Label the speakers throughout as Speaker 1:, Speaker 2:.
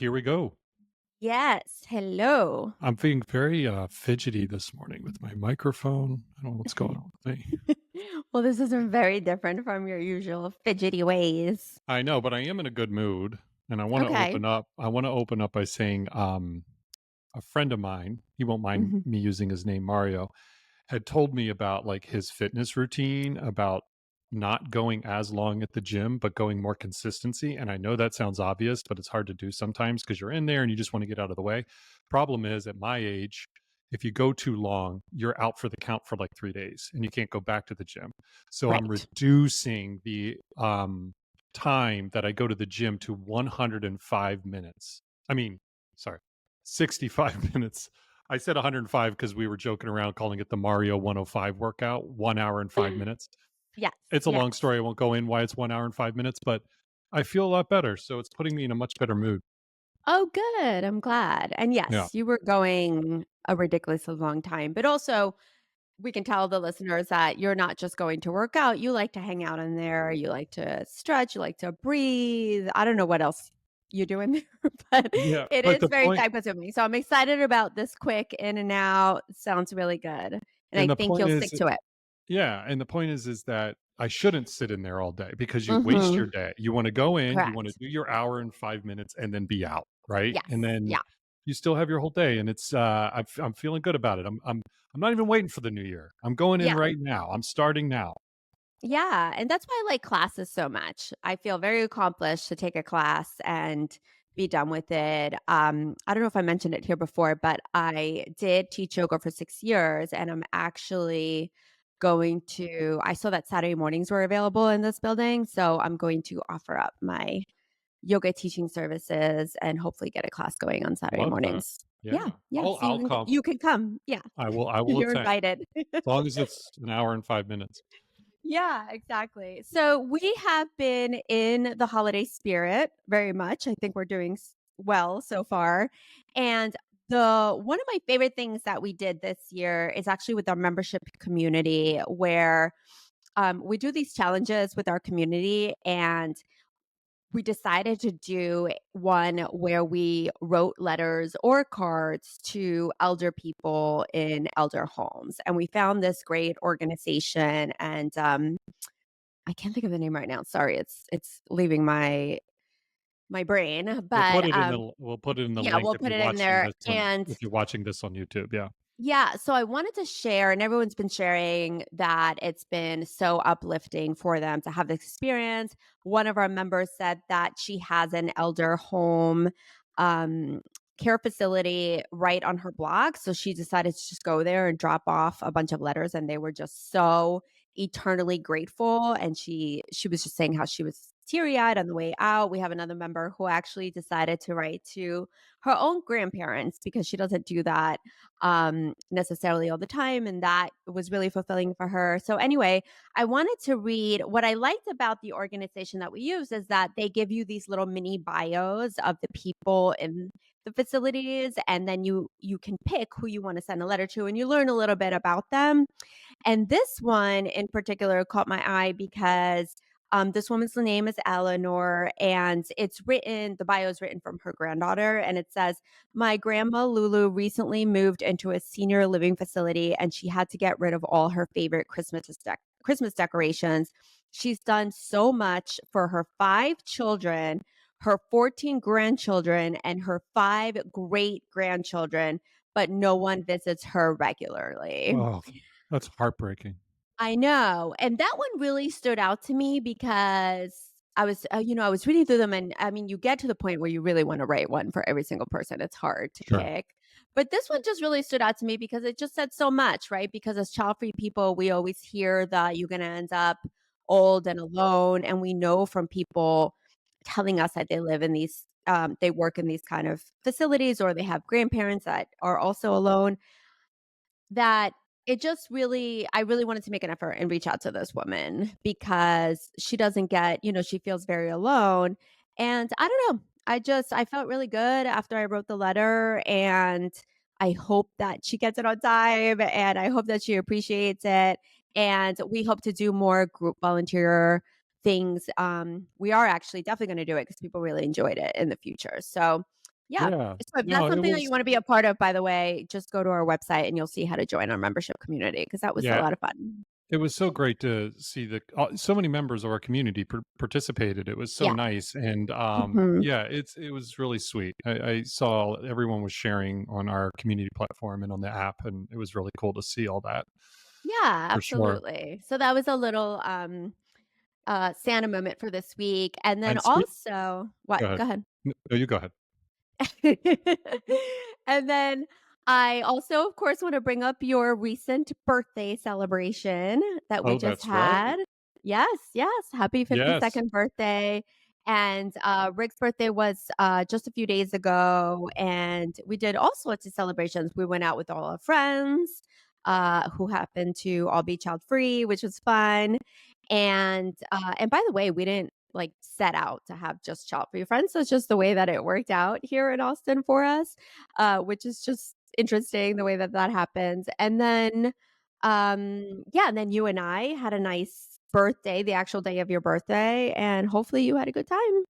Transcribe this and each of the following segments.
Speaker 1: Here we go.
Speaker 2: Yes. Hello.
Speaker 1: I'm feeling very fidgety this morning with my microphone. I don't know what's going on with me.
Speaker 2: Well, this is very different from your usual fidgety ways.
Speaker 1: I know, but I am in a good mood, and I want to
Speaker 2: Okay.
Speaker 1: open up. I want to open up by saying, a friend of mine, he won't mind
Speaker 2: Mhm.
Speaker 1: me using his name, Mario, had told me about like his fitness routine, about not going as long at the gym, but going more consistency. And I know that sounds obvious, but it's hard to do sometimes because you're in there and you just want to get out of the way. Problem is, at my age, if you go too long, you're out for the count for like 3 days and you can't go back to the gym. So I'm
Speaker 2: Right.
Speaker 1: reducing the time that I go to the gym to 105 minutes. I mean, sorry, 65 minutes. I said 105 because we were joking around calling it the Mario 105 workout, 1 hour and 5 minutes.
Speaker 2: Yes.
Speaker 1: It's a long
Speaker 2: Yes.
Speaker 1: story. I won't go in why it's 1 hour and 5 minutes, but I feel a lot better. So it's putting me in a much better mood.
Speaker 2: Oh, good. I'm glad. And
Speaker 1: Yeah.
Speaker 2: yes, you were going a ridiculously long time, but also we can tell the listeners that you're not just going to work out. You like to hang out in there. You like to stretch. You like to breathe. I don't know what else you do in there, but
Speaker 1: Yeah.
Speaker 2: it
Speaker 1: But
Speaker 2: is
Speaker 1: the
Speaker 2: very
Speaker 1: point,
Speaker 2: time consuming. So I'm excited about this quick in and out. Sounds really good. And
Speaker 1: and
Speaker 2: I
Speaker 1: the
Speaker 2: think
Speaker 1: point
Speaker 2: you'll
Speaker 1: is,
Speaker 2: stick to it.
Speaker 1: yeah. And the point is that I shouldn't sit in there all day because you waste your
Speaker 2: Mhm.
Speaker 1: day. You want to go in, you want to
Speaker 2: Correct.
Speaker 1: do your hour and 5 minutes and then be out. Right. And
Speaker 2: Yes.
Speaker 1: then
Speaker 2: Yeah.
Speaker 1: you still have your whole day. And I'm feeling good about it. I'm not even waiting for the new year. I'm going in
Speaker 2: Yeah.
Speaker 1: right now. I'm starting now.
Speaker 2: Yeah. And that's why I like classes so much. I feel very accomplished to take a class and be done with it. I don't know if I mentioned it here before, but I did teach yoga for 6 years and I'm actually I saw that Saturday mornings were available in this building. So I'm going to offer up my yoga teaching services and hopefully get a class going on Saturday
Speaker 1: Love that.
Speaker 2: mornings. Yeah.
Speaker 1: Yeah.
Speaker 2: Yeah.
Speaker 1: I'll
Speaker 2: So
Speaker 1: I'll come.
Speaker 2: you can come. Yeah.
Speaker 1: I will
Speaker 2: You're
Speaker 1: attend.
Speaker 2: invited.
Speaker 1: As long as it's an hour and 5 minutes.
Speaker 2: Yeah, exactly. So we have been in the holiday spirit very much. I think we're doing well so far. And the one of my favorite things that we did this year is actually with our membership community where we do these challenges with our community and we decided to do one where we wrote letters or cards to elder people in elder homes. And we found this great organization and I can't think of the name right now. Sorry, it's leaving my brain, but,
Speaker 1: We'll put it in the
Speaker 2: yeah,
Speaker 1: link
Speaker 2: we'll put it in there, and
Speaker 1: if you're watching this on YouTube, yeah.
Speaker 2: yeah, so I wanted to share, and everyone's been sharing that it's been so uplifting for them to have this experience. One of our members said that she has an elder home, um, care facility right on her block, so she decided to just go there and drop off a bunch of letters, and they were just so eternally grateful, and she was just saying how she was teary-eyed on the way out. We have another member who actually decided to write to her own grandparents because she doesn't do that necessarily all the time. And that was really fulfilling for her. So, anyway, I wanted to read what I liked about the organization that we use is that they give you these little mini bios of the people in the facilities and then you can pick who you want to send a letter to and you learn a little bit about them. And this one in particular caught my eye because this woman's name is Eleanor, and the bio is written from her granddaughter. And it says, my grandma Lulu recently moved into a senior living facility and she had to get rid of all her favorite Christmas decorations. She's done so much for her 5 children, her 14 grandchildren, and her 5 great grandchildren, but no one visits her regularly.
Speaker 1: Oh, that's heartbreaking.
Speaker 2: I know, and that one really stood out to me because I was reading through them, and I mean, you get to the point where you really want to write one for every single person. It's hard to
Speaker 1: Sure.
Speaker 2: pick, but this one just really stood out to me because it just said so much, right? Because as child-free people, we always hear that you're going to end up old and alone, and we know from people telling us that they work in these kind of facilities, or they have grandparents that are also alone that it just really I really wanted to make an effort and reach out to this woman because she doesn't she feels very alone, and I don't know, I felt really good after I wrote the letter, and I hope that she gets it on time, and I hope that she appreciates it, and we hope to do more group volunteer things. We are actually definitely gonna do it because people really enjoyed it in the future, so Yeah.
Speaker 1: Yeah.
Speaker 2: So if that's
Speaker 1: No, it
Speaker 2: something that you
Speaker 1: was
Speaker 2: wanna be a part of, by the way, just go to our website and you'll see how to join our membership community because that was a
Speaker 1: yeah.
Speaker 2: lot of fun.
Speaker 1: It was so great to see so many members of our community participated. It was so
Speaker 2: Yeah.
Speaker 1: nice, and
Speaker 2: Mhm.
Speaker 1: yeah, it was really sweet. I saw everyone was sharing on our community platform and on the app, and it was really cool to see all that
Speaker 2: Yeah,
Speaker 1: for sure.
Speaker 2: absolutely. So that was a little, Santa moment for this week, and then
Speaker 1: And speak,
Speaker 2: also what?
Speaker 1: go ahead.
Speaker 2: Go ahead.
Speaker 1: No, you go ahead.
Speaker 2: And then I also, of course, want to bring up your recent birthday celebration that we
Speaker 1: Oh,
Speaker 2: just
Speaker 1: that's right.
Speaker 2: had. Yes, yes. Happy
Speaker 1: Yes,
Speaker 2: 52nd birthday. And Rick's birthday was just a few days ago, and we did all sorts of celebrations. We went out with all our friends who happened to all be child free, which was fun. And by the way, we didn't like set out to have just child free friends. So it's just the way that it worked out here in Austin for us, which is just interesting the way that that happens. And then, yeah, and then you and I had a nice birthday, the actual day of your birthday, and hopefully you had a good time.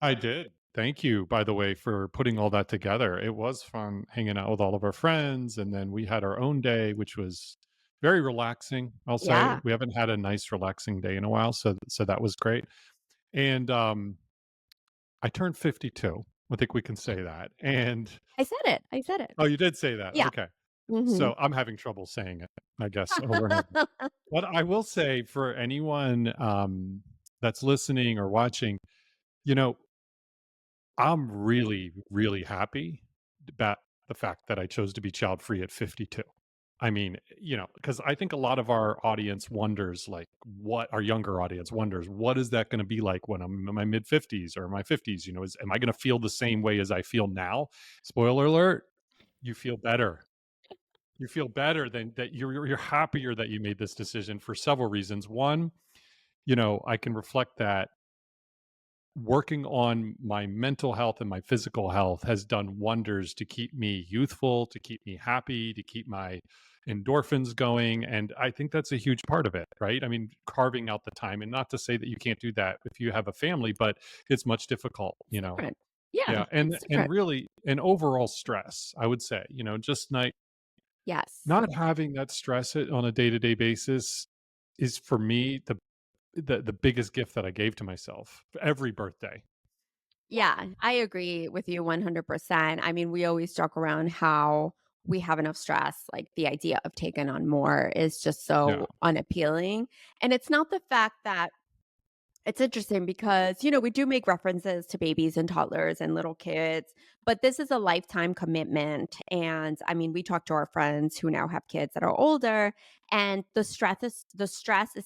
Speaker 1: I did. Thank you, by the way, for putting all that together. It was fun hanging out with all of our friends, and then we had our own day, which was very relaxing. I'll say
Speaker 2: Yeah,
Speaker 1: we haven't had a nice relaxing day in a while, so that was great. And I turned 52. I think we can say that. And
Speaker 2: I said it. I said it.
Speaker 1: oh, you did say that.
Speaker 2: Yeah.
Speaker 1: Okay.
Speaker 2: Hmm.
Speaker 1: So I'm having trouble saying it, I guess, over and over. But I will say for anyone that's listening or watching, you know, I'm really, really happy about the fact that I chose to be child free at 52. I mean, because I think a lot of our audience wonders, like, what our younger audience wonders, what is that going to be like when I'm in my mid 50s or my 50s? Am I going to feel the same way as I feel now? Spoiler alert, you feel better. You feel better than that. You're happier that you made this decision for several reasons. One, I can reflect that working on my mental health and my physical health has done wonders to keep me youthful, to keep me happy, to keep my endorphins going. And I think that's a huge part of it, right? I mean, carving out the time, and not to say that you can't do that if you have a family, but it's much difficult,
Speaker 2: It's different. Yeah,
Speaker 1: Yeah. And
Speaker 2: it's
Speaker 1: and
Speaker 2: different.
Speaker 1: really an overall stress, I would say, just
Speaker 2: Yes.
Speaker 1: not having that stress on a day-to-day basis is for me the biggest gift that I gave to myself every birthday.
Speaker 2: Yeah, I agree with you 100%. I mean, we always joke around how we have enough stress. Like the idea of taking on more is just
Speaker 1: Yeah.
Speaker 2: so unappealing. And it's not the fact that it's interesting because, we do make references to babies and toddlers and little kids, but this is a lifetime commitment. And I mean, we talk to our friends who now have kids that are older, and the stress is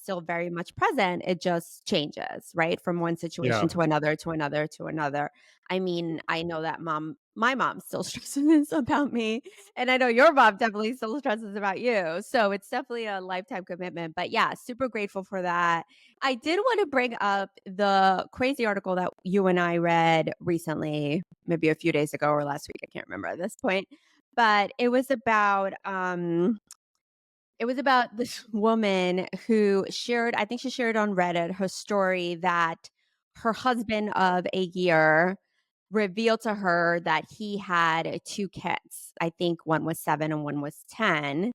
Speaker 2: still very much present. It just changes, right? From one situation
Speaker 1: Yeah.
Speaker 2: to another to another to another. I mean, I know that my mom still stresses about me, and I know your mom definitely still stresses about you. So it's definitely a lifetime commitment. But yeah, super grateful for that. I did want to bring up the crazy article that you and I read recently, maybe a few days ago or last week. I can't remember at this point, but it was about this woman who shared, I think she shared on Reddit her story that her husband of a year revealed to her that he had two kids. I think one was 7 and one was 10.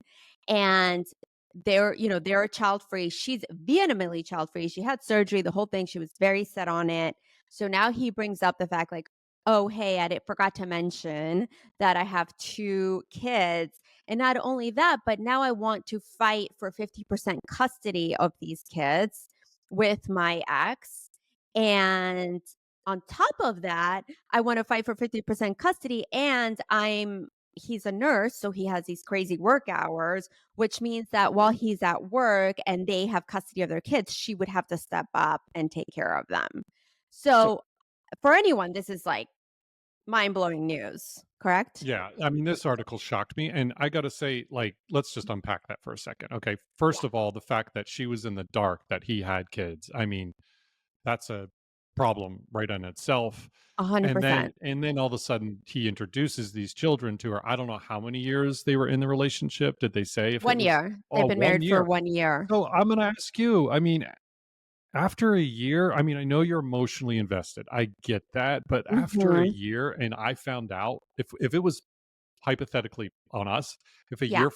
Speaker 2: And they're child free. She's vehemently child free. She had surgery, the whole thing. She was very set on it. So now he brings up the fact, like, oh, hey, forgot to mention that I have two kids, and not only that, but now I want to fight for 50% custody of these kids with my ex. And on top of that, I want to fight for 50% custody. And he's a nurse, so he has these crazy work hours, which means that while he's at work and they have custody of their kids, she would have to step up and take care of them.
Speaker 1: So
Speaker 2: So for anyone, this is like mind blowing news, correct?
Speaker 1: yeah, I mean, this article shocked me, and I gotta say, like, let's just unpack that for a second. Okay,
Speaker 2: Yeah.
Speaker 1: first of all, the fact that she was in the dark that he had kids. I mean, that's a problem right in itself. And then
Speaker 2: 100%.
Speaker 1: and then all of a sudden he introduces these children to her. I don't know how many years they were in the relationship. Did they say if it
Speaker 2: 1
Speaker 1: was
Speaker 2: year. They've
Speaker 1: oh,
Speaker 2: been
Speaker 1: one
Speaker 2: married for
Speaker 1: year?
Speaker 2: 1 year.
Speaker 1: So I'm gonna ask you, I mean, after a year, I mean, I know you're emotionally invested. I get that, but after a
Speaker 2: Mhm.
Speaker 1: year and I found out if it was hypothetically on us, if a
Speaker 2: Yeah.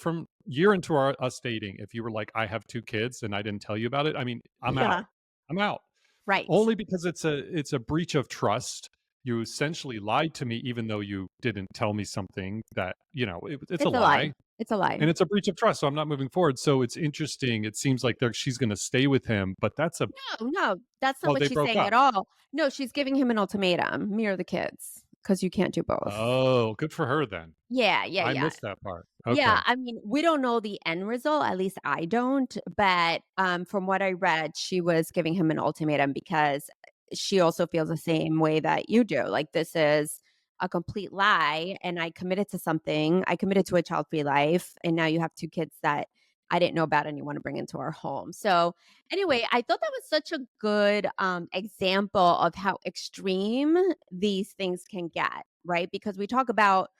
Speaker 1: year into us dating, if you were like, "I have 2 kids," and I didn't tell you about it, I mean, I'm out.
Speaker 2: Yeah.
Speaker 1: I'm out.
Speaker 2: Right.
Speaker 1: Only because it's a breach of trust. You essentially lied to me even though you didn't tell me something that, it's a
Speaker 2: It's a lie.
Speaker 1: lie,
Speaker 2: It's a lie.
Speaker 1: and it's a breach of trust, so I'm not moving forward. So it's interesting. It seems like she's gonna stay with him, but that's a
Speaker 2: No, no, that's not
Speaker 1: oh,
Speaker 2: what
Speaker 1: they
Speaker 2: she's
Speaker 1: broke
Speaker 2: saying
Speaker 1: up.
Speaker 2: at all. No, she's giving him an ultimatum. Me or the kids, because you can't do both.
Speaker 1: Oh, good for her then.
Speaker 2: Yeah, yeah,
Speaker 1: I
Speaker 2: yeah.
Speaker 1: missed that part.
Speaker 2: Yeah,
Speaker 1: Okay.
Speaker 2: I mean, we don't know the end result, at least I don't, but, from what I read, she was giving him an ultimatum because she also feels the same way that you do, like, this is a complete lie, and I committed to something. I committed to a child-free life, and now you have 2 kids that I didn't know about and you wanna bring into our home. So, anyway, I thought that was such a good, example of how extreme these things can get, right? Because we talk about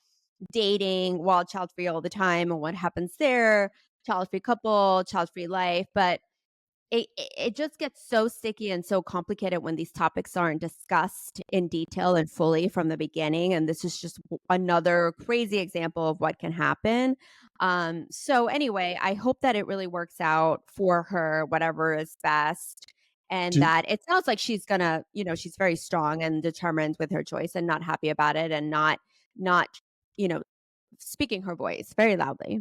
Speaker 2: dating while child free all the time and what happens there, child free couple, child free life, but it just gets so sticky and so complicated when these topics aren't discussed in detail and fully from the beginning, and this is just another crazy example of what can happen. So anyway, I hope that it really works out for her, whatever is best, and
Speaker 1: Do
Speaker 2: that it sounds like she's gonna, she's very strong and determined with her choice and not happy about it and not you know speaking her voice very loudly.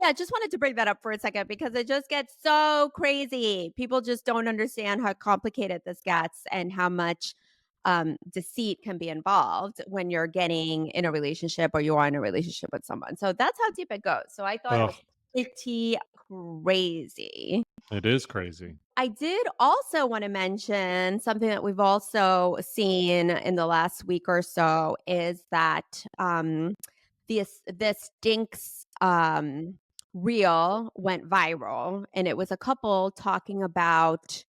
Speaker 2: Yeah, just wanted to bring that up for a second because it just gets so crazy. People just don't understand how complicated this gets and how much deceit can be involved when you're getting in a relationship or you are in a relationship with someone. So that's how deep it goes. So I thought it
Speaker 1: oh,
Speaker 2: was pretty crazy.
Speaker 1: it is crazy.
Speaker 2: I did also want to mention something that we've also seen in the last week or so is that this Dinks reel went viral, and it was a couple talking about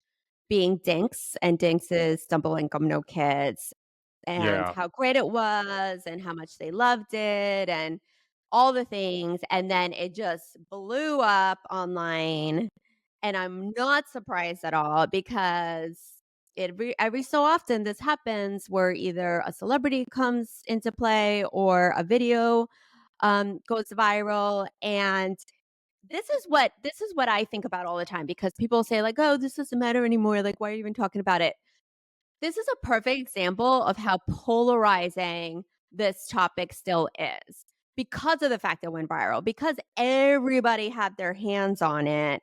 Speaker 2: being Dinks, and Dinks is double income, no kids, and
Speaker 1: Yeah.
Speaker 2: how great it was and how much they loved it and all the things. And then it just blew up online. And I'm not surprised at all because every so often this happens where either a celebrity comes into play or a video goes viral. And this is what I think about all the time because people say like, "Oh, this doesn't matter anymore. Like, why are you even talking about it?" This is a perfect example of how polarizing this topic still is because of the fact that it went viral, because everybody had their hands on it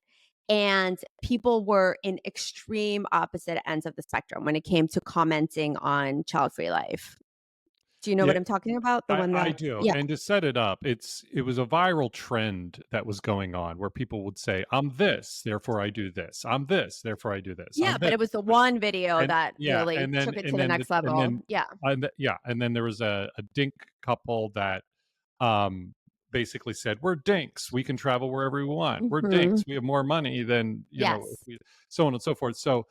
Speaker 2: and people were in extreme opposite ends of the spectrum when it came to commenting on child-free life. Do you know what
Speaker 1: Yeah,
Speaker 2: I'm talking about? The one
Speaker 1: I
Speaker 2: that
Speaker 1: do,
Speaker 2: Yeah.
Speaker 1: and to set it up, it was a viral trend that was going on where people would say, "I'm this, therefore I do this. I'm this, therefore I do this.
Speaker 2: Yeah,
Speaker 1: I'm
Speaker 2: but
Speaker 1: this."
Speaker 2: it was the one video
Speaker 1: And
Speaker 2: that
Speaker 1: yeah,
Speaker 2: really
Speaker 1: and
Speaker 2: took
Speaker 1: then
Speaker 2: it to
Speaker 1: and
Speaker 2: the
Speaker 1: then
Speaker 2: next
Speaker 1: and
Speaker 2: level.
Speaker 1: then
Speaker 2: Yeah.
Speaker 1: yeah, and then there was a DINK couple that um, basically said, "We're dinks. We can travel wherever we want. We're
Speaker 2: Mhm.
Speaker 1: dinks. We have more money than if
Speaker 2: Yes.
Speaker 1: we, so on and so forth." So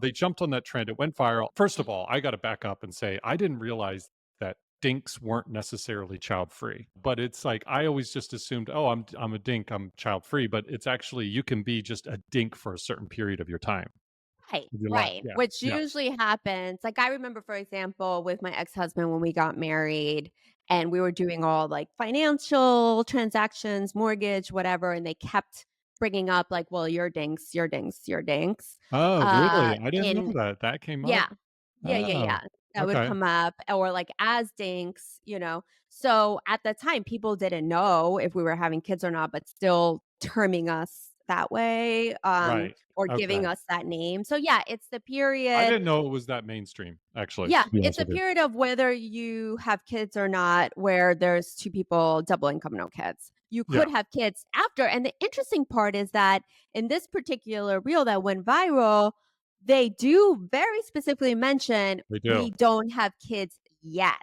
Speaker 1: they jumped on that trend. It went viral. First of all, I got to back up and say I didn't realize that dinks weren't necessarily child free. But it's like I always just assumed, oh, I'm a dink. I'm child free. But it's actually you can be just a dink for a certain period of your time
Speaker 2: Right,
Speaker 1: of your life.
Speaker 2: right,
Speaker 1: Yeah.
Speaker 2: which
Speaker 1: Yes.
Speaker 2: usually happens like, I remember, for example, with my ex-husband when we got married and we were doing all, like, financial transactions, mortgage, whatever, and they kept bringing up, like, "Well, you're dinks, you're dinks, you're dinks."
Speaker 1: Oh, really? I didn't know
Speaker 2: In
Speaker 1: that. That came up.
Speaker 2: Yeah. Yeah, yeah,
Speaker 1: Oh,
Speaker 2: yeah. That would
Speaker 1: okay.
Speaker 2: come up or, like, as dinks, So, at the time, people didn't know if we were having kids or not, but still terming us that way,
Speaker 1: Right.
Speaker 2: or giving
Speaker 1: Okay.
Speaker 2: us that name. So, yeah, it's the
Speaker 1: I
Speaker 2: period.
Speaker 1: didn't know it was that mainstream, actually,
Speaker 2: Yeah,
Speaker 1: to be
Speaker 2: it's
Speaker 1: honest
Speaker 2: a
Speaker 1: with you.
Speaker 2: period of whether you have kids or not, where there's 2 people, double income, no kids. You
Speaker 1: Yeah,
Speaker 2: could have kids after, and the interesting part is that in this particular reel that went viral, they do very specifically mention,
Speaker 1: they do.
Speaker 2: "We don't have kids yet,"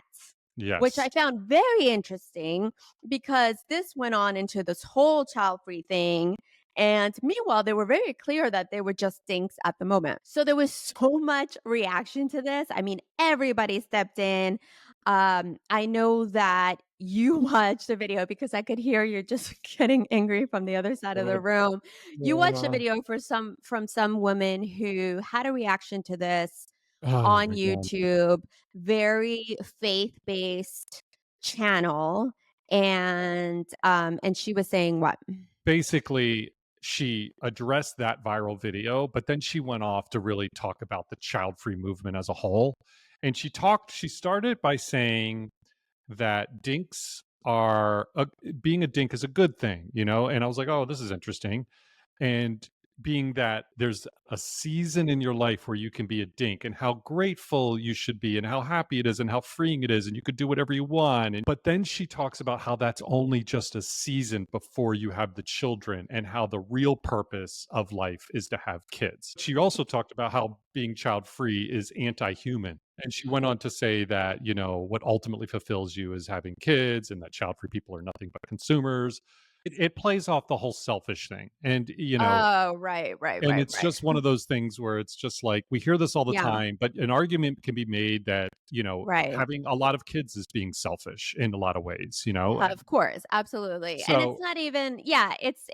Speaker 2: which
Speaker 1: Yes.
Speaker 2: I found very interesting because this went on into this whole child-free thing, and meanwhile, they were very clear that they were just dinks at the moment. So there was so much reaction to this. I mean, everybody stepped in. I know that you watched the video because I could hear you just getting angry from the other side of the
Speaker 1: Uh,
Speaker 2: room. You watched the
Speaker 1: uh,
Speaker 2: video for some from some woman who had a reaction to this
Speaker 1: oh
Speaker 2: on
Speaker 1: my god.
Speaker 2: YouTube, very faith-based channel, and she was saying what?
Speaker 1: Basically, she addressed that viral video, but then she went off to really talk about the child-free movement as a whole, and she started by saying that dinks are being a dink is a good thing, you know? And I was like, "Oh, this is interesting." And being that there's a season in your life where you can be a dink and how grateful you should be and how happy it is and how freeing it is and you could do whatever you want. And but then she talks about how that's only just a season before you have the children and how the real purpose of life is to have kids. She also talked about how being child free is anti-human. And she went on to say that, you know, what ultimately fulfills you is having kids and that child free people are nothing but consumers. It plays off the whole selfish thing, and, you know,
Speaker 2: Oh, right, right,
Speaker 1: and
Speaker 2: right,
Speaker 1: it's
Speaker 2: right.
Speaker 1: just one of those things where it's just like, we hear this all the
Speaker 2: Yeah,
Speaker 1: time, but an argument can be made that, you know,
Speaker 2: right.
Speaker 1: having a lot of kids is being selfish in a lot of ways, you know,
Speaker 2: Of course, absolutely, and it's
Speaker 1: so
Speaker 2: not even yeah, it's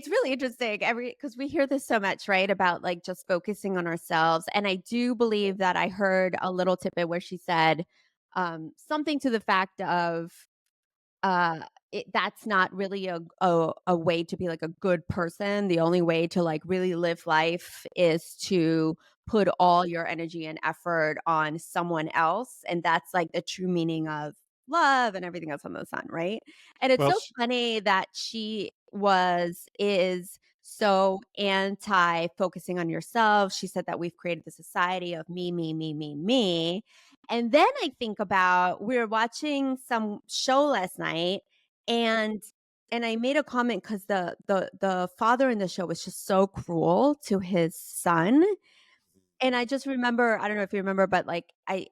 Speaker 2: really interesting every because we hear this so much, right, about, like, just focusing on ourselves, and I do believe that I heard a little tidbit where she said, something to the fact of uh, that's not really a way to be, like, a good person. The only way to, like, really live life is to put all your energy and effort on someone else, and that's, like, the true meaning of love and everything else under the sun, right? And it's
Speaker 1: well,
Speaker 2: so
Speaker 1: sh
Speaker 2: funny that she is so anti focusing on yourself. She said that we've created the society of me, me, me, me, me, and then I think about we were watching some show last night and I made a comment because the father in the show was just so cruel to his son. And I just remember, I don't know if you remember, but, like, I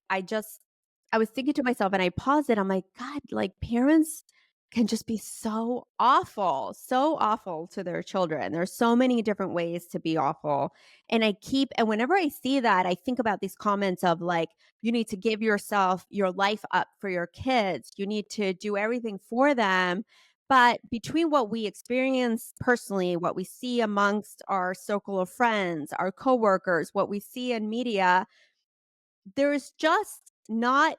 Speaker 2: was thinking to myself and I paused it, I'm like, "God, like, parents can just be so awful to their children." There's so many different ways to be awful, and whenever I see that, I think about these comments of, like, "You need to give yourself your life up for your kids. You need to do everything for them." But between what we experience personally, what we see amongst our circle of friends, our coworkers, what we see in media, there's just not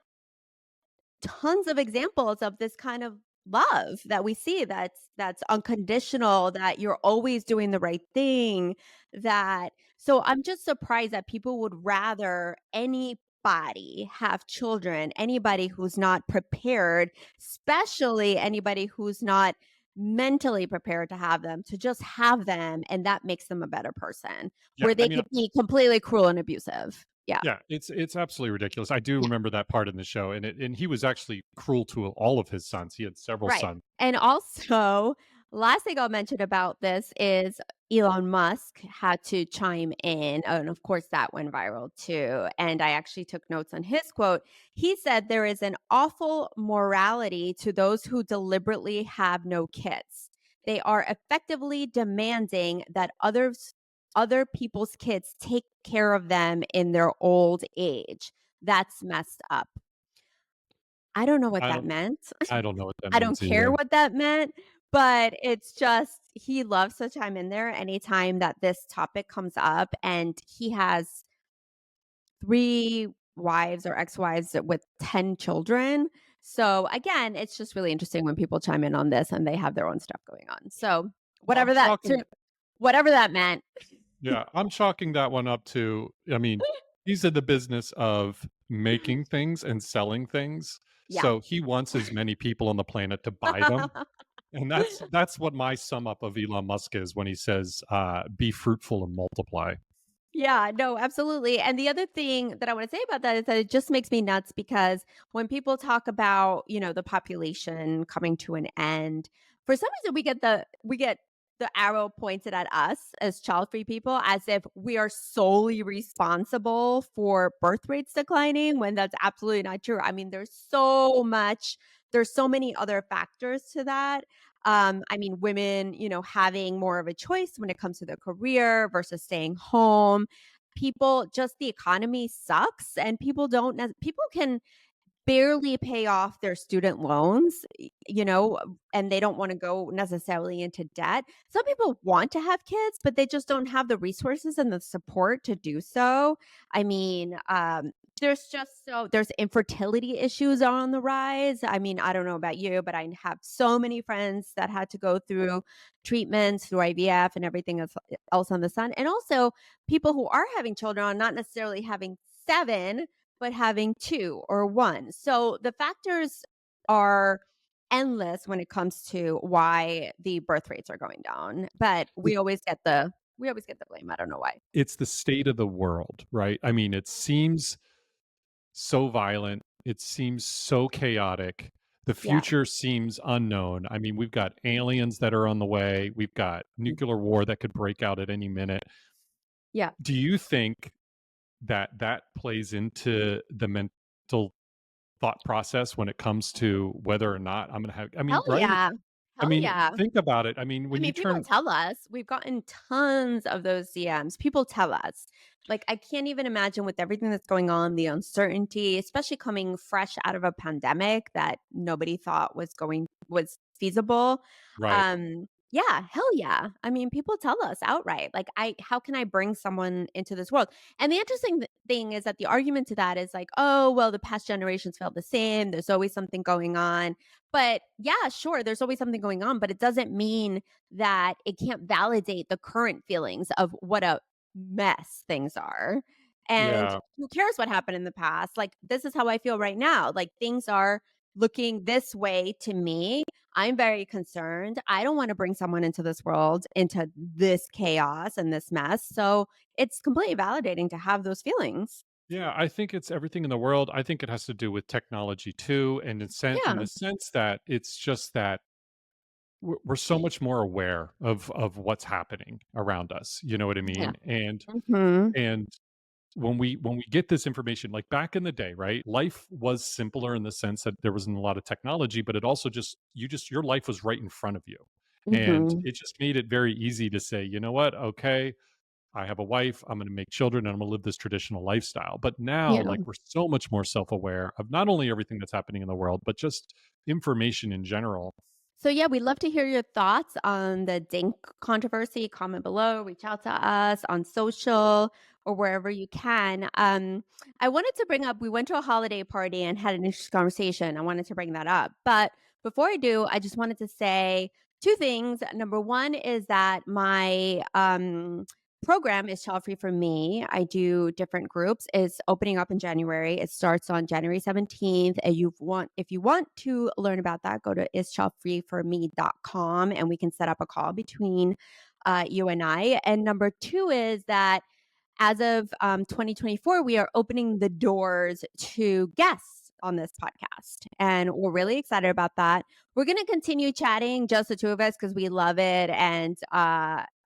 Speaker 2: tons of examples of this kind of love that we see that's unconditional, that you're always doing the right thing, that so I'm just surprised that people would rather anybody have children, anybody who's not prepared, especially anybody who's not mentally prepared to have them, to just have them, and that makes them a better person,
Speaker 1: yeah,
Speaker 2: where
Speaker 1: I
Speaker 2: they
Speaker 1: mean,
Speaker 2: could be completely cruel and abusive. Yeah.
Speaker 1: yeah, it's absolutely ridiculous. I do remember that part in the show, and he was actually cruel to all of his sons. He had several
Speaker 2: Right.
Speaker 1: sons.
Speaker 2: And also, last thing I'll mention about this is Elon Musk had to chime in. And of course, that went viral too. And I actually took notes on his quote. He said, "There is an awful morality to those who deliberately have no kids. They are effectively demanding that other people's kids take care of them in their old age. That's messed up." I don't know what
Speaker 1: I
Speaker 2: that
Speaker 1: don't
Speaker 2: meant.
Speaker 1: I don't know what that
Speaker 2: I don't
Speaker 1: means
Speaker 2: care
Speaker 1: either.
Speaker 2: what that meant, but it's just he loves to chime in there anytime that this topic comes up, and he has 3 wives or ex-wives with 10 children. So, again, it's just really interesting when people chime in on this and they have their own stuff going on. So,
Speaker 1: Well, I'm chalking
Speaker 2: whatever that meant.
Speaker 1: Yeah, I'm chalking that one up to, I mean, he's in the business of making things and selling things,
Speaker 2: Yeah.
Speaker 1: so he wants as many people on the planet to buy them, and that's what my sum up of Elon Musk is when he says, "Be fruitful and multiply."
Speaker 2: Yeah, no, absolutely. And the other thing that I want to say about that is that it just makes me nuts because when people talk about, the population coming to an end, for some reason we get the arrow pointed at us as child-free people as if we are solely responsible for birth rates declining when that's absolutely not true. I mean, there's so many other factors to that. I mean, women, having more of a choice when it comes to their career versus staying home. People just the economy sucks and people don't people can barely pay off their student loans, and they don't wanna go necessarily into debt. Some people want to have kids, but they just don't have the resources and the support to do so. I mean, there's infertility issues are on the rise. I mean, I don't know about you, but I have so many friends that had to go through treatments through IVF and everything else on the sun. And also people who are having children are not necessarily having 7, but having 2 or 1. So the factors are endless when it comes to why the birth rates are going down, but we always get the blame. I don't know why.
Speaker 1: It's the state of the world, right? I mean, it seems so violent. It seems so chaotic. The
Speaker 2: Yeah.
Speaker 1: future seems unknown. I mean, we've got aliens that are on the way. We've got
Speaker 2: Mm.
Speaker 1: nuclear war that could break out at any minute.
Speaker 2: Yeah.
Speaker 1: Do you think that that plays into the mental thought process when it comes to whether or not I'm going to have, I mean,
Speaker 2: Hell
Speaker 1: right?
Speaker 2: yeah.
Speaker 1: I
Speaker 2: Hell
Speaker 1: mean,
Speaker 2: yeah.
Speaker 1: think about it. I mean,
Speaker 2: I
Speaker 1: when you
Speaker 2: mean, people
Speaker 1: turn
Speaker 2: tell us. We've gotten tons of those DMs. People tell us. Like, I can't even imagine with everything that's going on, the uncertainty, especially coming fresh out of a pandemic that nobody thought was feasible.
Speaker 1: right.
Speaker 2: Yeah, hell yeah. I mean, people tell us outright, like, I how can I bring someone into this world? And the interesting thing is that the argument to that is like, oh, well, the past generations felt the same. There's always something going on. But yeah, sure, there's always something going on, but it doesn't mean that it can't validate the current feelings of what a mess things are. And
Speaker 1: Yeah.
Speaker 2: who cares what happened in the past? Like, this is how I feel right now. Like, things are looking this way to me. I'm very concerned. I don't want to bring someone into this world, into this chaos and this mess. So it's completely validating to have those feelings.
Speaker 1: Yeah, I think it's everything in the world. I think it has to do with technology too, and in
Speaker 2: Yeah.
Speaker 1: the sense that it's just that we're so much more aware of what's happening around us. You know what I
Speaker 2: Yeah.
Speaker 1: mean? And
Speaker 2: Hmm.
Speaker 1: and when we get this information, like back in the day, right? Life was simpler in the sense that there wasn't a lot of technology, but it also just your life was right in front of you, and
Speaker 2: Hmm.
Speaker 1: it just made it very easy to say, you know what? Okay, I have a wife, I'm gonna make children, and I'm gonna live this traditional lifestyle. But now,
Speaker 2: Yeah.
Speaker 1: like, we're so much more self-aware of not only everything that's happening in the world, but just information in general.
Speaker 2: So, yeah, we'd love to hear your thoughts on the DINK controversy. Comment below, reach out to us on social or wherever you can. I wanted to bring up, we went to a holiday party and had an interesting conversation. I wanted to bring that up. But before I do, I just wanted to say two things. Number one is that my program is child free for me. I do different groups. It's opening up in January. It starts on January 17th. And if you want to learn about that, go to ischildfreeforme.com and we can set up a call between you and I. And number two is that as of 2024, we are opening the doors to guests on this podcast. And we're really excited about that. We're going to continue chatting, just the two of us, because we love it. And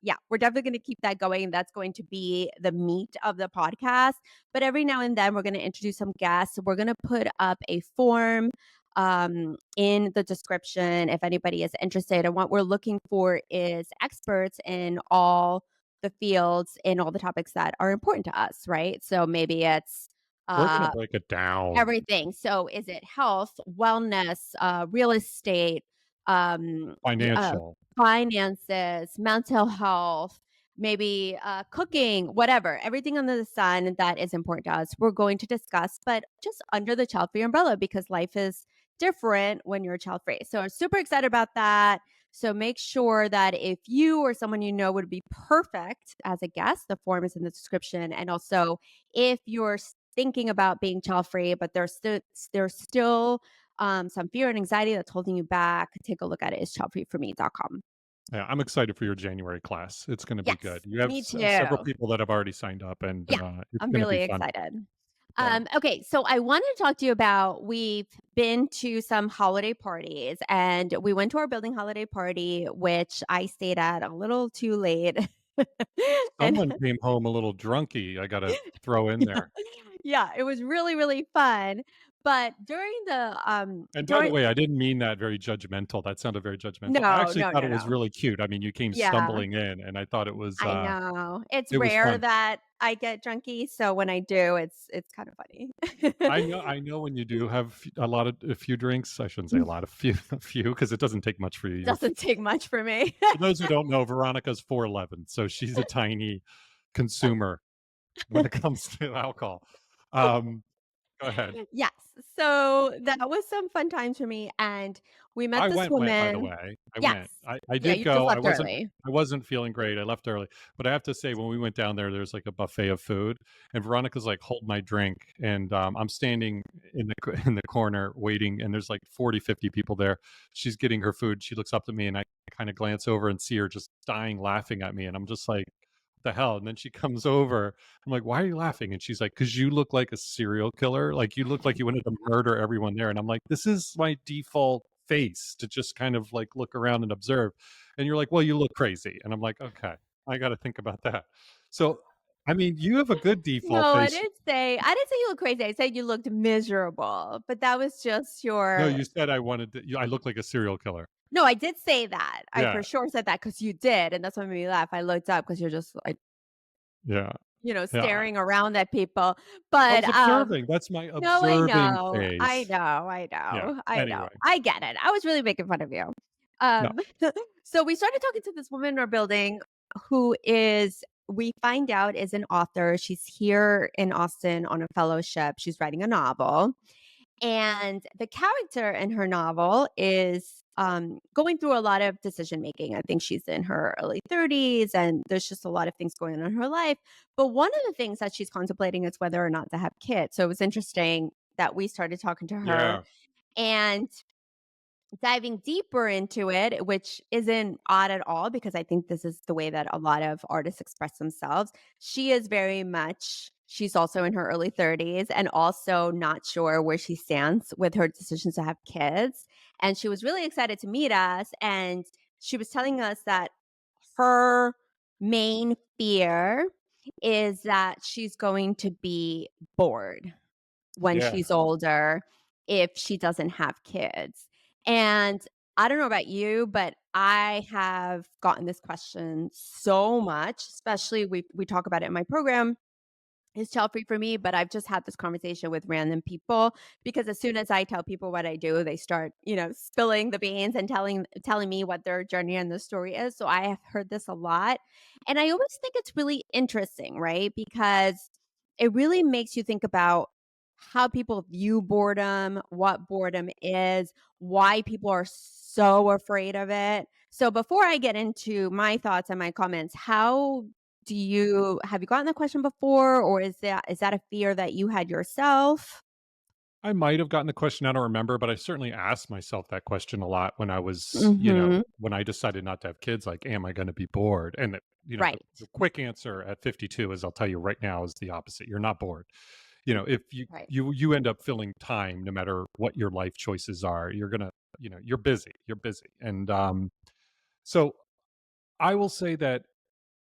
Speaker 2: yeah, we're definitely going to keep that going. That's going to be the meat of the podcast. But every now and then, we're going to introduce some guests. We're going to put up a form in the description if anybody is interested. And what we're looking for is experts in all the fields in all the topics that are important to us, right? So maybe it's
Speaker 1: We're gonna
Speaker 2: uh,
Speaker 1: break it down.
Speaker 2: everything. So is it health, wellness, real estate,
Speaker 1: Financial.
Speaker 2: finances, mental health, maybe cooking, whatever, everything under the sun that is important to us, we're going to discuss, but just under the child free umbrella because life is different when you're child free. So I'm super excited about that. So make sure that if you or someone you know would be perfect as a guest, the form is in the description. And also, if you're thinking about being child free, but there's still some fear and anxiety that's holding you back, take a look at it. Is childfreeforme.com.
Speaker 1: Yeah, I'm excited for your January class. It's gonna be good.
Speaker 2: Yes,
Speaker 1: You have
Speaker 2: me
Speaker 1: several
Speaker 2: too.
Speaker 1: people that have already signed up, and
Speaker 2: Yeah,
Speaker 1: it's
Speaker 2: I'm
Speaker 1: gonna be
Speaker 2: really
Speaker 1: fun.
Speaker 2: excited.
Speaker 1: Yeah.
Speaker 2: Okay, so I wanted to talk to you about we've been to some holiday parties and we went to our building holiday party, which I stayed at a little too late. and
Speaker 1: Someone came home a little drunky, I gotta throw in there.
Speaker 2: yeah, it was really, really fun. But during the,
Speaker 1: And by the
Speaker 2: during
Speaker 1: way, I didn't mean that very judgmental. That sounded very judgmental. I
Speaker 2: no,
Speaker 1: actually
Speaker 2: no,
Speaker 1: thought
Speaker 2: no,
Speaker 1: it was
Speaker 2: no.
Speaker 1: really cute. I mean, you came
Speaker 2: Yeah,
Speaker 1: stumbling in, and I thought
Speaker 2: I know. It's
Speaker 1: it was
Speaker 2: rare
Speaker 1: fun.
Speaker 2: that I get drunky, so when I do, it's kind of funny.
Speaker 1: I know when you do have a few drinks. I shouldn't say a lot, a few, a few, because it doesn't take much for you.
Speaker 2: Doesn't take much for me.
Speaker 1: For those who don't know, Veronica's 4'11", so she's a tiny consumer when it comes to alcohol. Um, Go ahead.
Speaker 2: Yes. So that was some fun times for me, and we met
Speaker 1: I
Speaker 2: this
Speaker 1: went, by the
Speaker 2: woman.
Speaker 1: way. I
Speaker 2: Yes.
Speaker 1: went. I
Speaker 2: Yeah,
Speaker 1: did
Speaker 2: you just
Speaker 1: go.
Speaker 2: left early.
Speaker 1: I wasn't feeling great. I left early. But I have to say, when we went down there, there's like a buffet of food, and Veronica's like, "Hold my drink." And I'm standing in in the corner waiting, and there's like 40, 50 people there. She's getting her food. She looks up at me, and I kind of glance over and see her just dying laughing at me, and I'm just like, "What the hell?" And then she comes over. I'm like, "Why are you laughing?" And she's like, "'Cause you look like a serial killer. Like, you look like you wanted to murder everyone there." And I'm like, "This is my default face to just kind of, like, look around and observe." And you're like, "Well, you look crazy." And I'm like, "Okay, I gotta think about that." So, I mean, you have a good default
Speaker 2: No,
Speaker 1: face.
Speaker 2: I didn't say you looked crazy. I said you looked miserable, but that was just
Speaker 1: No,
Speaker 2: your
Speaker 1: you said I look like a serial killer.
Speaker 2: No, I did say that. I
Speaker 1: Yeah,
Speaker 2: for sure said that because you did, and that's what made me laugh. I looked up because 'cause you're just, like,
Speaker 1: yeah, yeah.
Speaker 2: staring around at people.
Speaker 1: I
Speaker 2: But,
Speaker 1: was observing. That's my
Speaker 2: no,
Speaker 1: observing
Speaker 2: I
Speaker 1: phase.
Speaker 2: know, I
Speaker 1: Yeah,
Speaker 2: know, I know.
Speaker 1: anyway.
Speaker 2: I get it. I was really making fun of you.
Speaker 1: No.
Speaker 2: Um, so we started talking to this woman in our building who is we find out is an author. She's here in Austin on a fellowship. She's writing a novel. And the character in her novel is going through a lot of decision making. I think she's in her early 30s, and there's just a lot of things going on in her life. But one of the things that she's contemplating is whether or not to have kids. So it was interesting that we started talking to her.
Speaker 1: Yeah.
Speaker 2: And diving deeper into it, which isn't odd at all because I think this is the way that a lot of artists express themselves. She is very much she's also in her early 30s and also not sure where she stands with her decisions to have kids. And she was really excited to meet us, and she was telling us that her main fear is that she's going to be bored when
Speaker 1: Yeah.
Speaker 2: she's older if she doesn't have kids. And I don't know about you, but I have gotten this question so much, especially we talk about it in my program is child-free for me, but I've just had this conversation with random people because as soon as I tell people what I do, they start, spilling the beans and telling me what their journey and the story is. So I have heard this a lot. And I always think it's really interesting, right? Because it really makes you think about how people view boredom, what boredom is, why people are so afraid of it. So before I get into my thoughts and my comments, how do you have you gotten that question before, or is that a fear that you had yourself?
Speaker 1: I might have gotten the question, I don't remember, but I certainly asked myself that question a lot when I was,
Speaker 2: Mhm.
Speaker 1: when I decided not to have kids, like, am I going to be bored? And
Speaker 2: Right.
Speaker 1: the quick answer at 52 is I'll tell you right now is the opposite. You're not bored. If
Speaker 2: Right.
Speaker 1: you end up filling time, no matter what your life choices are, you're going to, you're busy, And so I will say that,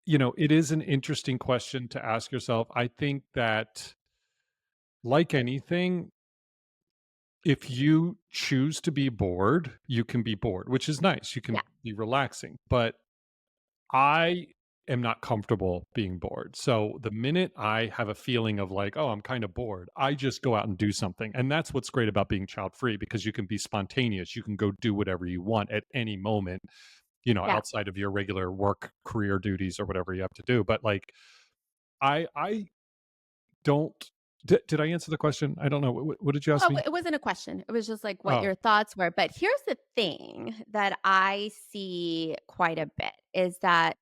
Speaker 1: it is an interesting question to ask yourself. I think that like anything, if you choose to be bored, you can be bored, which is nice. You
Speaker 2: Yeah.
Speaker 1: can be relaxing. But I am not comfortable being bored. So the minute I have a feeling of like, oh, I'm kind of bored, I just go out and do something. And that's what's great about being child free because you can be spontaneous. You can go do whatever you want at any moment,
Speaker 2: Yeah.
Speaker 1: outside of your regular work, career duties or whatever you have to do. But like, I don't. Did I answer the question? I don't know. What did you ask
Speaker 2: Oh,
Speaker 1: me?
Speaker 2: it wasn't a question. It was just like what
Speaker 1: Oh,
Speaker 2: your thoughts were. But here's the thing that I see quite a bit is that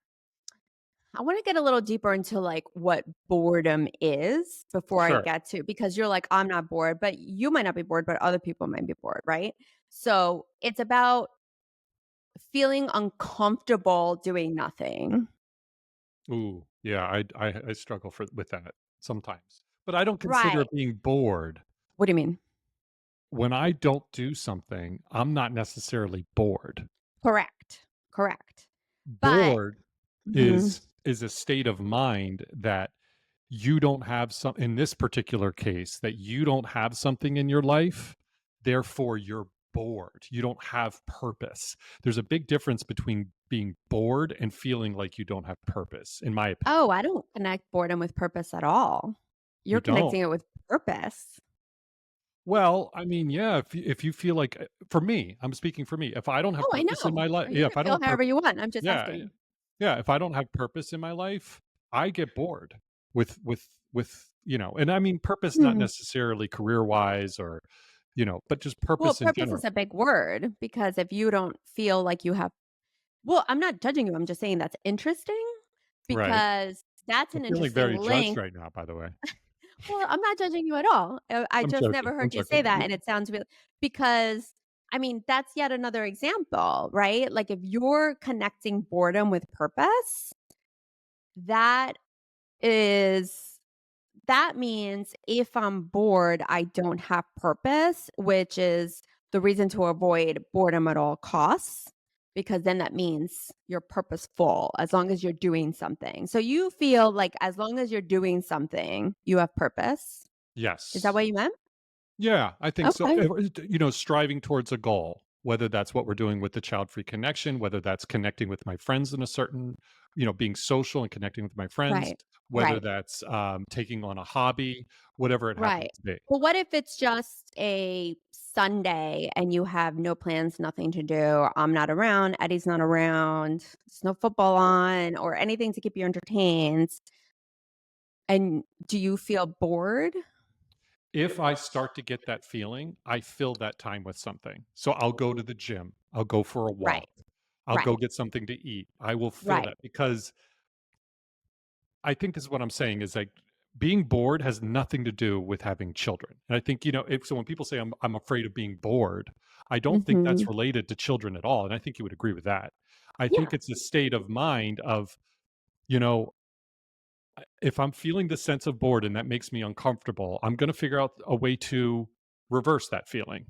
Speaker 2: I want to get a little deeper into like what boredom is before I
Speaker 1: sure.
Speaker 2: get to because you're like, I'm not bored, but you might not be bored, but other people might be bored, right? So it's about feeling uncomfortable doing nothing.
Speaker 1: Ooh, yeah, I struggle with that sometimes, but I don't consider
Speaker 2: Right.
Speaker 1: it being bored.
Speaker 2: What do you mean?
Speaker 1: When I don't do something, I'm not necessarily bored.
Speaker 2: Correct. Correct. But
Speaker 1: Bored
Speaker 2: mhm,
Speaker 1: is a state of mind that you don't have some in this particular case, that you don't have something in your life, therefore you're bored. You don't have purpose. There's a big difference between being bored and feeling like you don't have purpose, in my opinion.
Speaker 2: Oh, I don't connect boredom with purpose at all.
Speaker 1: You
Speaker 2: You're
Speaker 1: don't?
Speaker 2: connecting it with purpose.
Speaker 1: Well, I mean, yeah, if you feel like for me, I'm speaking for me. If I don't have
Speaker 2: Oh, I
Speaker 1: purpose in
Speaker 2: know.
Speaker 1: my life,
Speaker 2: You
Speaker 1: yeah,
Speaker 2: can
Speaker 1: if I don't
Speaker 2: feel
Speaker 1: have
Speaker 2: however
Speaker 1: purpose,
Speaker 2: you want. I'm just
Speaker 1: yeah,
Speaker 2: asking.
Speaker 1: yeah, if I don't have purpose in my life, I get bored and I mean purpose not
Speaker 2: Hmm.
Speaker 1: necessarily career-wise or, but just
Speaker 2: Well,
Speaker 1: purpose in
Speaker 2: purpose is
Speaker 1: general.
Speaker 2: a big word because if you don't feel like you have well, I'm not judging you. I'm just saying that's interesting
Speaker 1: Right.
Speaker 2: because that's
Speaker 1: I'm
Speaker 2: an
Speaker 1: feeling
Speaker 2: interesting
Speaker 1: very judged
Speaker 2: link.
Speaker 1: right now, by the way.
Speaker 2: Well, I'm not judging you at all. I
Speaker 1: I'm
Speaker 2: just
Speaker 1: joking,
Speaker 2: never
Speaker 1: I'm
Speaker 2: heard you say
Speaker 1: joking.
Speaker 2: that, and it sounds real because I mean, that's yet another example, right? Like if you're connecting boredom with purpose, that is that means if I'm bored, I don't have purpose, which is the reason to avoid boredom at all costs, because then that means you're purposeful as long as you're doing something. So you feel like as long as you're doing something, you have purpose. Is that
Speaker 1: Yes.
Speaker 2: what you meant?
Speaker 1: Yeah, I think so.
Speaker 2: Okay.
Speaker 1: Striving towards a goal, whether that's what we're doing with the child-free connection, whether that's connecting with my friends in a certain, being social and connecting with my friends,
Speaker 2: Right.
Speaker 1: whether
Speaker 2: Right.
Speaker 1: that's taking on a hobby, whatever it happens
Speaker 2: Right.
Speaker 1: to be.
Speaker 2: Well, what if it's just a Sunday and you have no plans, nothing to do? I'm not around, Eddie's not around, there's no football on or anything to keep you entertained. And do you feel bored?
Speaker 1: If I start to get that feeling, I fill that time with something. So I'll go to the gym, I'll go for a
Speaker 2: Right.
Speaker 1: walk, I'll go
Speaker 2: Right.
Speaker 1: get something to eat. I will fill
Speaker 2: Right.
Speaker 1: that because I think this is what I'm saying is like being bored has nothing to do with having children. And I think, if so when people say I'm afraid of being bored, I don't think that's
Speaker 2: Mhm.
Speaker 1: related to children at all. And I think you would agree with that. I think
Speaker 2: Yeah.
Speaker 1: it's a state of mind of, you know, if I'm feeling the sense of bored and that makes me uncomfortable, I'm going to figure out a way to reverse that feeling.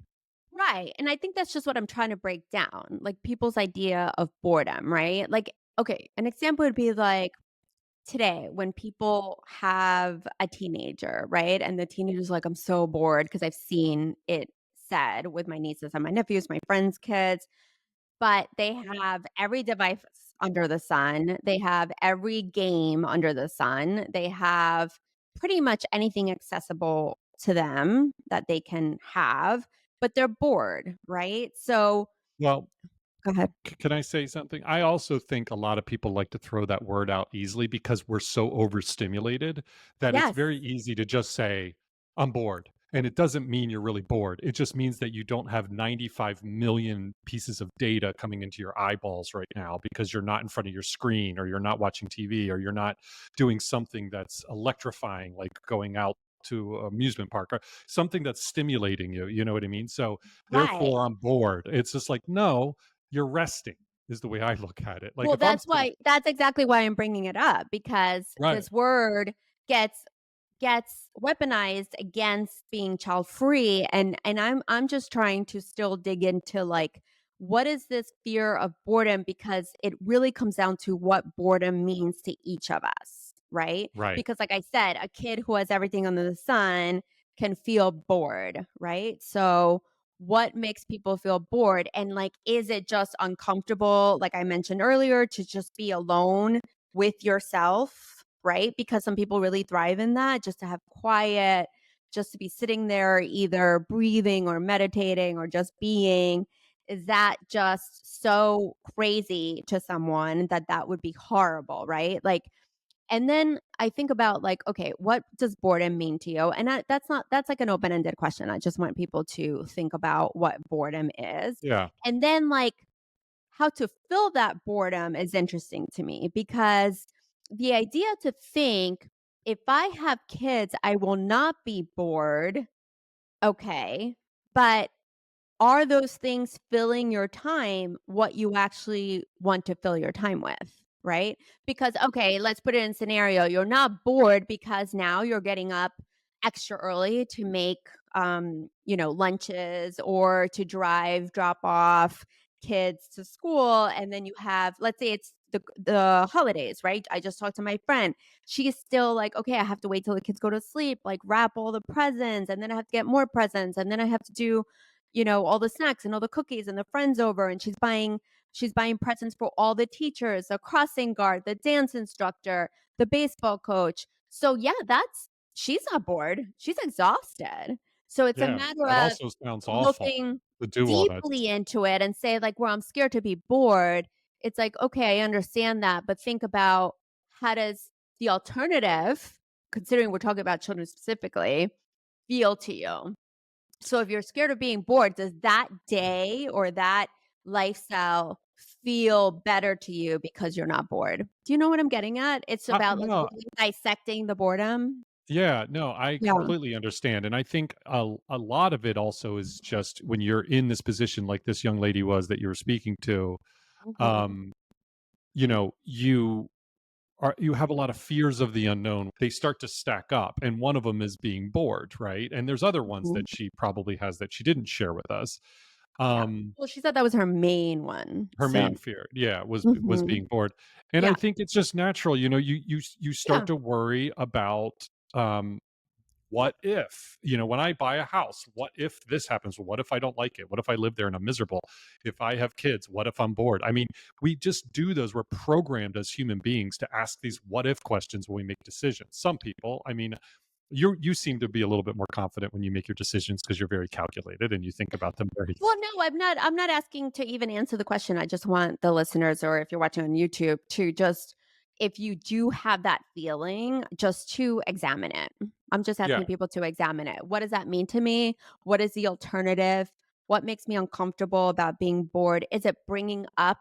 Speaker 2: Right. And I think that's just what I'm trying to break down, like people's idea of boredom, right? Like, okay, an example would be like today when people have a teenager, right? And the teenager's like, I'm so bored because I've seen it said with my nieces and my nephews, my friends' kids, but they have every device under the sun. They have every game under the sun. They have pretty much anything accessible to them that they can have, but they're bored, right? So
Speaker 1: Well,
Speaker 2: go ahead.
Speaker 1: can I say something? I also think a lot of people like to throw that word out easily because we're so overstimulated that it's
Speaker 2: Yes.
Speaker 1: very easy to just say, I'm bored. And it doesn't mean you're really bored. It just means that you don't have 95 million pieces of data coming into your eyeballs right now because you're not in front of your screen or you're not watching TV or you're not doing something that's electrifying, like going out to an amusement park or something that's stimulating you. You know what I mean? So
Speaker 2: Right.
Speaker 1: therefore I'm bored. It's just like, no, you're resting is the way I look at it. Like
Speaker 2: Well,
Speaker 1: if I'm
Speaker 2: that's exactly why I'm bringing it up because
Speaker 1: right,
Speaker 2: this word gets gets weaponized against being child free and I'm just trying to still dig into like what is this fear of boredom because it really comes down to what boredom means to each of us, right?
Speaker 1: right.
Speaker 2: Because like I said, a kid who has everything under the sun can feel bored, right? So what makes people feel bored and like is it just uncomfortable like I mentioned earlier to just be alone with yourself, right? Because some people really thrive in that, just to have quiet, just to be sitting there, either breathing or meditating or just being. Is that just so crazy to someone that that would be horrible, right? Like, and then I think about like, okay, what does boredom mean to you? And that's not, that's like an open ended question. I just want people to think about what boredom is.
Speaker 1: Yeah.
Speaker 2: And then like, how to fill that boredom is interesting to me because the idea to think if I have kids, I will not be bored. Okay. But are those things filling your time what you actually want to fill your time with? Right? Because, okay, let's put it in scenario. You're not bored because now you're getting up extra early to make, lunches or to drive, drop off kids to school. And then you have, let's say it's the holidays, right? I just talked to my friend. She's still like, okay, I have to wait till the kids go to sleep, like wrap all the presents, and then I have to get more presents, and then I have to do, all the snacks and all the cookies and the friends over, and she's buying presents for all the teachers, the crossing guard, the dance instructor, the baseball coach. So yeah, that's she's not bored. She's exhausted. So it's a
Speaker 1: Yeah,
Speaker 2: matter
Speaker 1: that
Speaker 2: of
Speaker 1: also sounds awful
Speaker 2: looking
Speaker 1: to do all that.
Speaker 2: deeply into it and say, like, "Well, I'm scared to be bored." It's like, "Okay, I understand that, but think about how does the alternative, considering we're talking about children specifically, feel to you?" So if you're scared of being bored, does that day or that lifestyle feel better to you because you're not bored? Do you know what I'm getting at? It's about, like,
Speaker 1: No,
Speaker 2: really dissecting the boredom.
Speaker 1: yeah, no, I
Speaker 2: Yeah.
Speaker 1: completely understand, and I think a lot of it also is just when you're in this position like this young lady was that you were speaking to,
Speaker 2: Mhm.
Speaker 1: um, you have a lot of fears of the unknown. They start to stack up, and one of them is being bored, right? And there's other ones
Speaker 2: Mhm.
Speaker 1: that she probably has that she didn't share with us.
Speaker 2: Yeah.
Speaker 1: Um,
Speaker 2: Well, she said that was her main one,
Speaker 1: her
Speaker 2: so
Speaker 1: main fear, yeah, was
Speaker 2: mhm.
Speaker 1: being bored, and I
Speaker 2: Yeah,
Speaker 1: think it's just natural. You start
Speaker 2: yeah.
Speaker 1: to worry about, what if, when I buy a house, what if this happens? What if I don't like it? What if I live there and I'm miserable? If I have kids, what if I'm bored? I mean, we just do those. We're programmed as human beings to ask these what if questions when we make decisions. Some people, I mean, you seem to be a little bit more confident when you make your decisions because you're very calculated and you think about them very.
Speaker 2: Well, no, I'm not asking to even answer the question. I just want the listeners, or if you're watching on YouTube, to just, if you do have that feeling, just to examine it. I'm just
Speaker 1: Yeah,
Speaker 2: asking people to examine it. What does that mean to me? What is the alternative? What makes me uncomfortable about being bored? Is it bringing up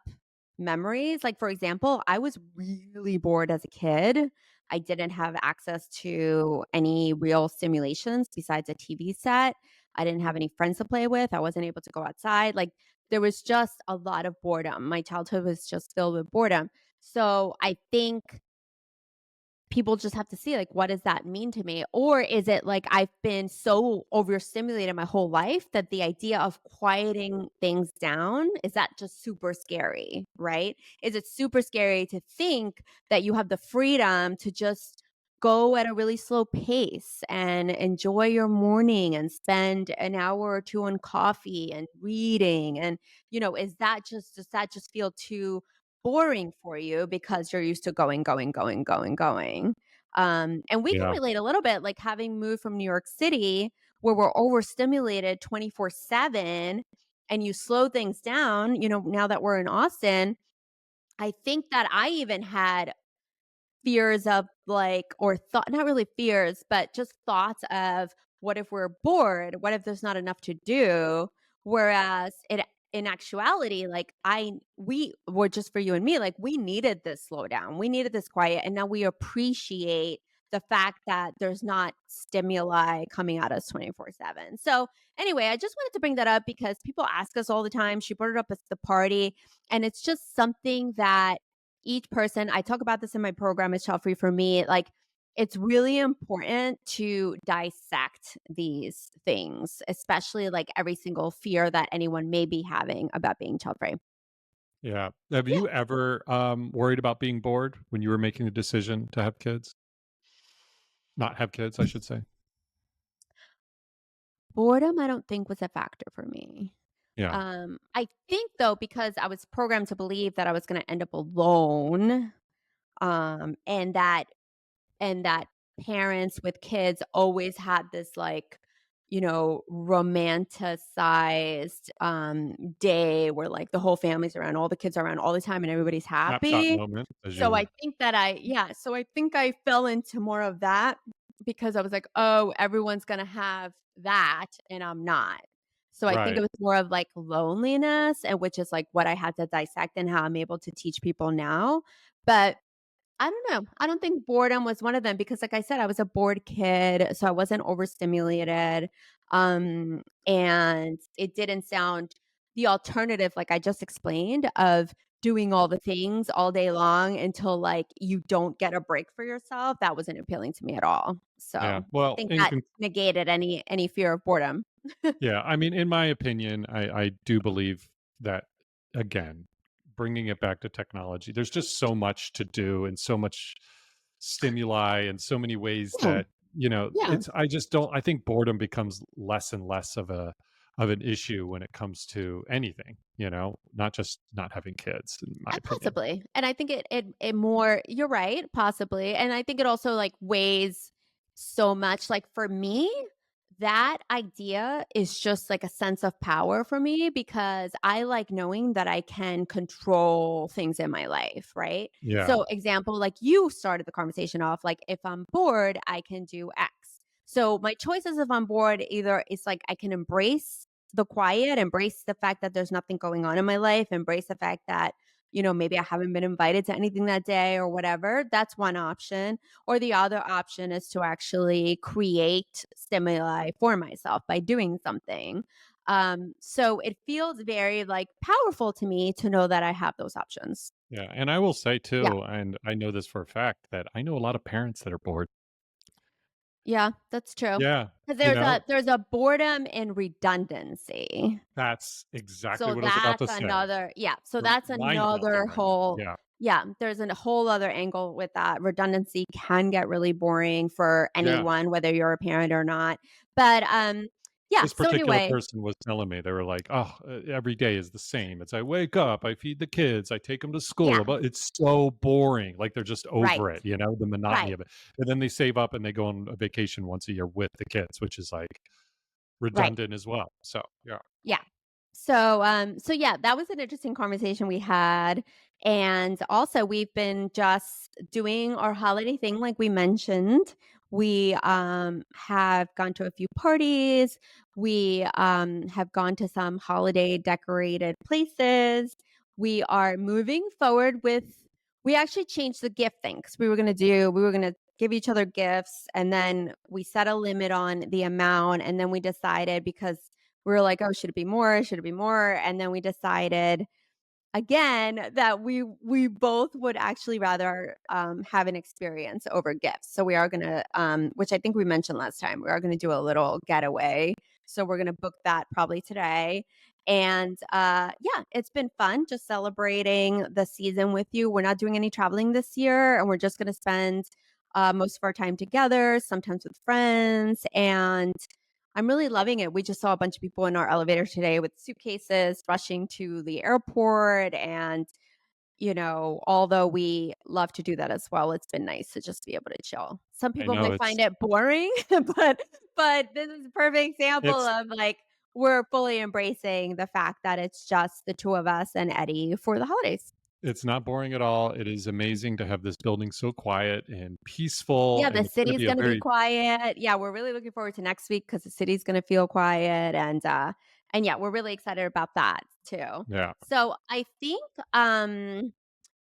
Speaker 2: memories? Like, for example, I was really bored as a kid. I didn't have access to any real stimulations besides a TV set. I didn't have any friends to play with. I wasn't able to go outside. Like, there was just a lot of boredom. My childhood was just filled with boredom. So I think people just have to see, like, what does that mean to me? Or is it like I've been so overstimulated my whole life that the idea of quieting things down, is that just super scary, right? Is it super scary to think that you have the freedom to just go at a really slow pace and enjoy your morning and spend an hour or two on coffee and reading? And, is that just, does that just feel too boring for you because you're used to going, going, going, going, going? And we can
Speaker 1: yeah,
Speaker 2: relate a little bit, like having moved from New York City, where we're overstimulated 24/7, and you slow things down. Now that we're in Austin, I think that I even had fears of, like, or thought, not really fears, but just thoughts of, what if we're bored? What if there's not enough to do? Whereas in actuality, like, we were, just for you and me, like, we needed this slowdown. We needed this quiet. And now we appreciate the fact that there's not stimuli coming at us 24/7. So anyway, I just wanted to bring that up because people ask us all the time. She brought it up at the party. And it's just something that each person, I talk about this in my program, is Childfree for me. Like, it's really important to dissect these things, especially like every single fear that anyone may be having about being child free.
Speaker 1: yeah. Have
Speaker 2: Yeah.
Speaker 1: you ever worried about being bored when you were making the decision to have kids? Not have kids, I should say.
Speaker 2: Boredom, I don't think was a factor for me.
Speaker 1: Yeah,
Speaker 2: I think though, because I was programmed to believe that I was going to end up alone, and that parents with kids always had this, like, romanticized day where, like, the whole family's around, all the kids are around all the time and everybody's
Speaker 1: snapshot
Speaker 2: happy.
Speaker 1: moment as
Speaker 2: So I
Speaker 1: you.
Speaker 2: think that I fell into more of that because I was like, "Oh, everyone's gonna have that and I'm not." So I think it
Speaker 1: Right.
Speaker 2: was more of, like, loneliness, and which is, like, what I had to dissect and how I'm able to teach people now. But I don't know. I don't think boredom was one of them because, like I said, I was a bored kid, so I wasn't overstimulated. And it didn't sound, the alternative, like I just explained, of doing all the things all day long until, like, you don't get a break for yourself, that wasn't appealing to me at all. So
Speaker 1: Yeah.
Speaker 2: I
Speaker 1: Well,
Speaker 2: think that negated any fear of boredom.
Speaker 1: yeah, I mean, in my opinion, I do believe that, again, bringing it back to technology. There's just so much to do and so much stimuli and so many ways
Speaker 2: Yeah,
Speaker 1: that,
Speaker 2: yeah.
Speaker 1: it's I just don't I think boredom becomes less and less of an issue when it comes to anything, not just not having kids, in my opinion.
Speaker 2: Possibly. And I think it more you're right, possibly. And I think it also like weighs so much. Like for me, that idea is just like a sense of power for me because I like knowing that I can control things in my life, right?
Speaker 1: Yeah.
Speaker 2: So, example, like you started the conversation off, like if I'm bored, I can do X. So, my choices if I'm bored, either it's like I can embrace the quiet, embrace the fact that there's nothing going on in my life, embrace the fact that, maybe I haven't been invited to anything that day or whatever. That's one option. Or the other option is to actually create stimuli for myself by doing something. So it feels very like powerful to me to know that I have those options.
Speaker 1: Yeah, and I will say
Speaker 2: Yeah.
Speaker 1: too, and I know this for a fact, that I know a lot of parents that are bored.
Speaker 2: Yeah, that's true.
Speaker 1: Yeah,
Speaker 2: Because
Speaker 1: you know,
Speaker 2: there's a boredom and redundancy.
Speaker 1: that's exactly
Speaker 2: So
Speaker 1: what I was about
Speaker 2: that's
Speaker 1: to say.
Speaker 2: another yeah, so
Speaker 1: You're
Speaker 2: that's
Speaker 1: mind-melting
Speaker 2: another
Speaker 1: right now.
Speaker 2: whole
Speaker 1: Yeah,
Speaker 2: yeah, there's a whole other angle with that. Redundancy can get really boring for
Speaker 1: yeah.
Speaker 2: anyone, whether you're a parent or not. But, yeah,
Speaker 1: This
Speaker 2: so
Speaker 1: particular
Speaker 2: anyway
Speaker 1: person was telling me, they were like, "Oh, every day is the same. It's I wake up, I feed the kids, I take them to school,
Speaker 2: yeah,
Speaker 1: but it's so boring." Like they're just
Speaker 2: right,
Speaker 1: over it, the monotony
Speaker 2: right,
Speaker 1: of it. And then they save up and they go on a vacation once a year with the kids, which is like
Speaker 2: right.
Speaker 1: redundant as well. So, yeah.
Speaker 2: Yeah. So yeah, that was an interesting conversation we had. And also we've been just doing our holiday thing like we mentioned. We have gone to a few parties. We have gone to some holiday decorated places. We are moving forward with we actually changed the gift thing cuz we were going to give each other gifts and then we set a limit on the amount and then we decided because we were like, "Oh, should it be more? Should it be more?" And then we decided again that we both would actually rather, have an experience over gifts. So we are gonna, which I think we mentioned last time, we are gonna do a little getaway. So we're gonna book that probably today. And, yeah, it's been fun just celebrating the season with you. We're not doing any traveling this year, and we're just gonna spend, most of our time together, sometimes with friends, and I'm really loving it. We just saw a bunch of people in our elevator today with suitcases rushing to the airport. And, although we love to do that as well, it's been nice to just be able to chill. Some
Speaker 1: I
Speaker 2: people
Speaker 1: know
Speaker 2: might
Speaker 1: it's
Speaker 2: find it boring, but this is a perfect example
Speaker 1: it's
Speaker 2: of like we're fully embracing the fact that it's just the two of us and Eddie for the holidays.
Speaker 1: it's not boring at all. It is amazing to have this building so quiet and peaceful,
Speaker 2: Yeah,
Speaker 1: and
Speaker 2: the
Speaker 1: it's gonna
Speaker 2: city's
Speaker 1: be a
Speaker 2: gonna be
Speaker 1: very
Speaker 2: quiet. Yeah, we're really looking forward to next week because the city's gonna feel quiet and yeah, we're really excited about that too.
Speaker 1: yeah,
Speaker 2: So I think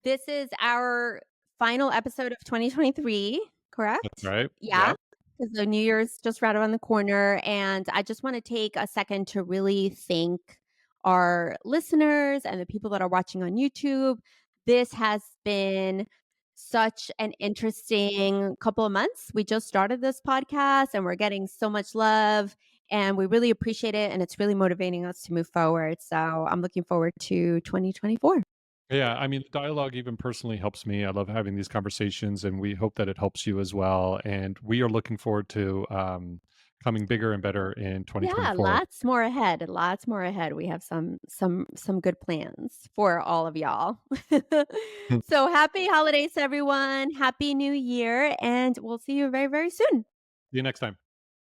Speaker 2: this is our final episode of 2023,
Speaker 1: that's
Speaker 2: correct?
Speaker 1: right.
Speaker 2: Yeah.
Speaker 1: Yeah.
Speaker 2: Because the New Year's just right around the corner. And I just want to take a second to really thank our listeners and the people that are watching on YouTube. This has been such an interesting couple of months. We just started this podcast and we're getting so much love and we really appreciate it. And it's really motivating us to move forward. So I'm looking forward to 2024.
Speaker 1: Yeah, I mean, dialogue even personally helps me. I love having these conversations, and we hope that it helps you as well. And we are looking forward to coming bigger and better in
Speaker 2: Yeah,
Speaker 1: 2024.
Speaker 2: lots more ahead, lots more ahead. We have some good plans for all of y'all.
Speaker 1: See
Speaker 2: So happy holidays, everyone. Happy New Year, and we'll see you very, very soon.
Speaker 1: you next time.